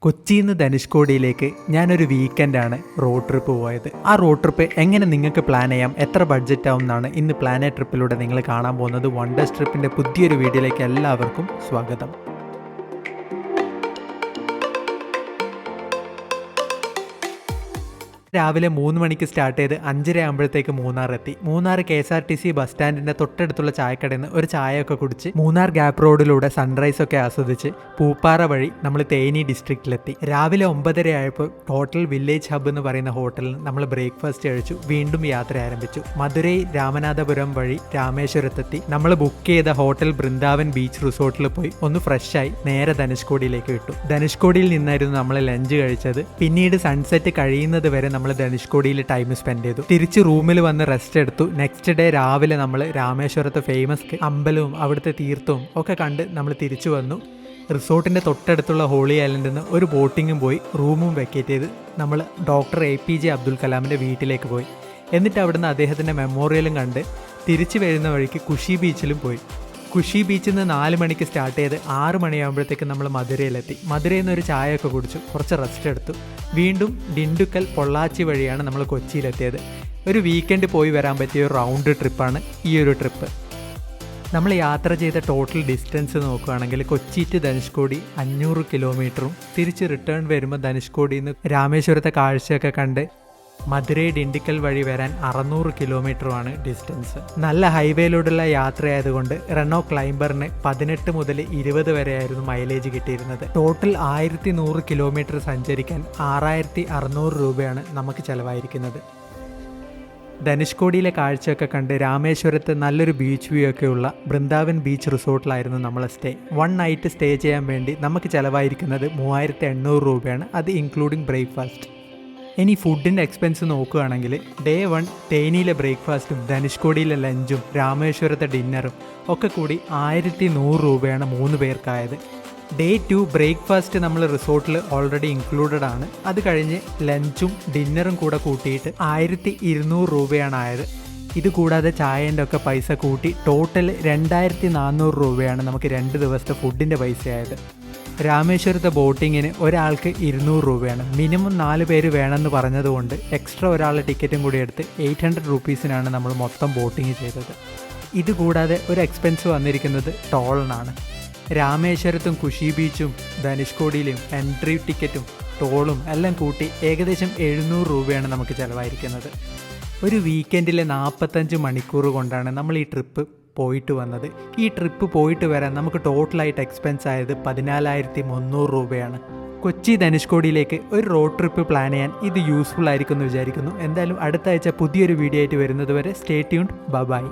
കൊച്ചിയിൽ നിന്ന് ധനുഷ്കോടിയിലേക്ക് ഞാനൊരു വീക്കെൻഡാണ് റോഡ് ട്രിപ്പ് പോയത്. ആ റോഡ് ട്രിപ്പ് എങ്ങനെ നിങ്ങൾക്ക് പ്ലാൻ ചെയ്യാം, എത്ര ബഡ്ജറ്റ് ആവും എന്നാണ് ഇന്ന് പ്ലാനറ്റ് ട്രിപ്പിലൂടെ നിങ്ങൾ കാണാൻ പോകുന്നത്. വണ്ടേഴ്സ് ട്രിപ്പിൻ്റെ പുതിയൊരു വീഡിയോയിലേക്ക് എല്ലാവർക്കും സ്വാഗതം. രാവിലെ 3 മണിക്ക് സ്റ്റാർട്ട് ചെയ്ത് 5:30 ആകുമ്പോഴത്തേക്ക് മൂന്നാർ എത്തി. മൂന്നാർ KSRTC ബസ് സ്റ്റാൻഡിന്റെ തൊട്ടടുത്തുള്ള ചായക്കടയിൽ നിന്ന് ഒരു ചായയൊക്കെ കുടിച്ച് മൂന്നാർ ഗ്യാപ്പ് റോഡിലൂടെ സൺറൈസ് ഒക്കെ ആസ്വദിച്ച് പൂപ്പാറ വഴി നമ്മൾ തേനി ഡിസ്ട്രിക്റ്റിലെത്തി. രാവിലെ 9:30 ആയപ്പോൾ ടോട്ടൽ വില്ലേജ് ഹബ്ബ് എന്ന് പറയുന്ന ഹോട്ടലിൽ നമ്മൾ ബ്രേക്ക്ഫാസ്റ്റ് കഴിച്ചു. വീണ്ടും യാത്ര ആരംഭിച്ചു. മധുരൈ രാമനാഥപുരം വഴി രാമേശ്വരത്തെത്തി. നമ്മൾ ബുക്ക് ചെയ്ത ഹോട്ടൽ ബൃന്ദാവൻ ബീച്ച് റിസോർട്ടിൽ പോയി ഒന്ന് ഫ്രഷായി നേരെ ധനുഷ്കോടിയിലേക്ക് വിട്ടു. ധനുഷ്കോടിയിൽ നിന്നായിരുന്നു നമ്മൾ ലഞ്ച് കഴിച്ചത്. പിന്നീട് സൺസെറ്റ് കഴിയുന്നത് വരെ നമ്മൾ ധനുഷ്കോടിയിൽ ടൈം സ്പെൻഡ് ചെയ്തു. തിരിച്ച് റൂമിൽ വന്ന് റെസ്റ്റ് എടുത്തു. നെക്സ്റ്റ് ഡേ രാവിലെ നമ്മൾ രാമേശ്വരത്തെ ഫേമസ് അമ്പലവും അവിടുത്തെ തീർത്ഥവും ഒക്കെ കണ്ട് നമ്മൾ തിരിച്ചു വന്നു. റിസോർട്ടിൻ്റെ തൊട്ടടുത്തുള്ള ഹോളി ഐലൻഡിൽ നിന്ന് ഒരു ബോട്ടിങ്ങും പോയി റൂമും വെക്കേറ്റ് ചെയ്ത് നമ്മൾ ഡോക്ടർ APJ അബ്ദുൽ കലാമിൻ്റെ വീട്ടിലേക്ക് പോയി. എന്നിട്ട് അവിടുന്ന് അദ്ദേഹത്തിൻ്റെ മെമ്മോറിയലും കണ്ട് തിരിച്ചു വരുന്ന വഴിക്ക് കുഷി ബീച്ചിലും പോയി. കുഷി ബീച്ചിൽ നിന്ന് 4 മണിക്ക് സ്റ്റാർട്ട് ചെയ്ത് 6 മണിയാകുമ്പോഴത്തേക്ക് നമ്മൾ മധുരയിലെത്തി. മധുരയിൽ നിന്ന് ഒരു ചായയൊക്കെ കുടിച്ചു, കുറച്ച് റെസ്റ്റ് എടുത്തു. വീണ്ടും ഡിണ്ടുക്കൽ പൊള്ളാച്ചി വഴിയാണ് നമ്മൾ കൊച്ചിയിലെത്തിയത്. ഒരു വീക്കെൻഡ് പോയി വരാൻ പറ്റിയ ഒരു റൗണ്ട് ട്രിപ്പാണ് ഈ ഒരു ട്രിപ്പ്. നമ്മൾ യാത്ര ചെയ്ത ടോട്ടൽ ഡിസ്റ്റൻസ് നോക്കുകയാണെങ്കിൽ കൊച്ചി ടു ധനുഷ്കോടി 500 കിലോമീറ്ററും തിരിച്ച് റിട്ടേൺ വരുമ്പോൾ ധനുഷ്കോടിയിൽ നിന്ന് രാമേശ്വരത്തെ കാഴ്ചയൊക്കെ കണ്ട് മധുരൈ ഡിണ്ടിക്കൽ വഴി വരാൻ 600 കിലോമീറ്ററുമാണ് ഡിസ്റ്റൻസ്. നല്ല ഹൈവേയിലൂടെയുള്ള യാത്രയായതുകൊണ്ട് റെനോ ക്ലൈംബറിന് 18 മുതൽ 20 വരെയായിരുന്നു മൈലേജ് കിട്ടിയിരുന്നത്. ടോട്ടൽ 1100 കിലോമീറ്റർ സഞ്ചരിക്കാൻ 6600 രൂപയാണ് നമുക്ക് ചിലവായിരിക്കുന്നത്. ധനുഷ്കോടിയിലെ കാഴ്ചയൊക്കെ കണ്ട് രാമേശ്വരത്ത് നല്ലൊരു ബീച്ച് വ്യൂ ഒക്കെ ഉള്ള ബൃന്ദാവൻ ബീച്ച് റിസോർട്ടിലായിരുന്നു നമ്മളെ സ്റ്റേ. 1 നൈറ്റ് സ്റ്റേ ചെയ്യാൻ വേണ്ടി നമുക്ക് ചിലവായിരിക്കുന്നത് 3800 രൂപയാണ്, അത് ഇൻക്ലൂഡിങ് ബ്രേക്ക്ഫാസ്റ്റ്. ഇനി ഫുഡിൻ്റെ എക്സ്പെൻസ് നോക്കുകയാണെങ്കിൽ ഡേ 1 തേനിയിലെ ബ്രേക്ക്ഫാസ്റ്റും ധനുഷ്കോടിയിലെ ലഞ്ചും രാമേശ്വരത്തെ ഡിന്നറും ഒക്കെ കൂടി 1100 രൂപയാണ് 3 പേർക്കായത്. ഡേ 2 ബ്രേക്ക്ഫാസ്റ്റ് നമ്മൾ റിസോർട്ടിൽ ഓൾറെഡി ഇൻക്ലൂഡഡ് ആണ്. അത് കഴിഞ്ഞ് ലഞ്ചും ഡിന്നറും കൂടെ കൂട്ടിയിട്ട് 1200 രൂപയാണ് ആയത്. ഇത് കൂടാതെ ചായേൻ്റെ ഒക്കെ പൈസ കൂട്ടി ടോട്ടൽ 2400 രൂപയാണ് നമുക്ക് 2 ദിവസത്തെ ഫുഡിൻ്റെ പൈസയായത്. രാമേശ്വരത്തെ ബോട്ടിങ്ങിന് ഒരാൾക്ക് 200 രൂപയാണ്. മിനിമം 4 പേര് വേണമെന്ന് പറഞ്ഞതുകൊണ്ട് എക്സ്ട്രാ ഒരാളുടെ ടിക്കറ്റും കൂടി എടുത്ത് 800 രൂപീസിനാണ് നമ്മൾ മൊത്തം ബോട്ടിങ് ചെയ്തത്. ഇതുകൂടാതെ ഒരു എക്സ്പെൻസ് വന്നിരിക്കുന്നത് ടോളിനാണ്. രാമേശ്വരത്തും കുഷി ബീച്ചും ധനുഷ്കോടിയിലും എൻട്രി ടിക്കറ്റും ടോളും എല്ലാം കൂട്ടി ഏകദേശം 700 രൂപയാണ് നമുക്ക് ചിലവായിരിക്കുന്നത്. ഒരു വീക്കെൻഡിലെ 45 മണിക്കൂർ കൊണ്ടാണ് നമ്മൾ ഈ ട്രിപ്പ് പോയിട്ട് വന്നത്. ഈ ട്രിപ്പ് പോയിട്ട് വരാൻ നമുക്ക് ടോട്ടലായിട്ട് എക്സ്പെൻസ് ആയത് 14,300 രൂപയാണ്. കൊച്ചി ധനുഷ്കോടിയിലേക്ക് ഒരു റോഡ് ട്രിപ്പ് പ്ലാൻ ചെയ്യാൻ ഇത് യൂസ്ഫുൾ ആയിരിക്കും എന്ന് വിചാരിക്കുന്നു. എന്തായാലും അടുത്ത ആഴ്ച പുതിയൊരു വീഡിയോ ആയിട്ട് വരുന്നത് വരെ സ്റ്റേ ട്യൂൺഡ്. ബൈ.